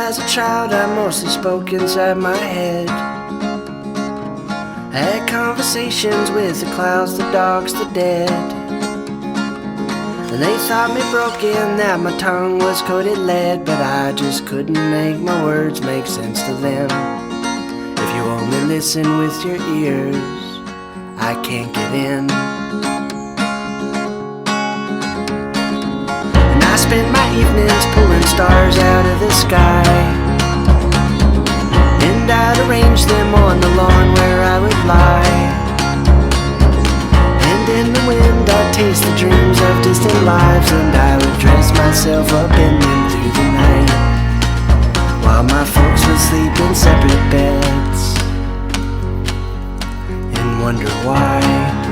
As a child I mostly spoke inside my head. I had conversations with the clouds, the dogs, the dead. And they thought me broken, that my tongue was coated lead. But I just couldn't make my words make sense to them. If you only listen with your ears, I can't get in. And I spend my evenings pulling stars out of the sky, and I'd arrange them on the lawn where I would lie. And in the wind I'd taste the dreams of distant lives, and I would dress myself up in them through the night, while my folks would sleep in separate beds and wonder why.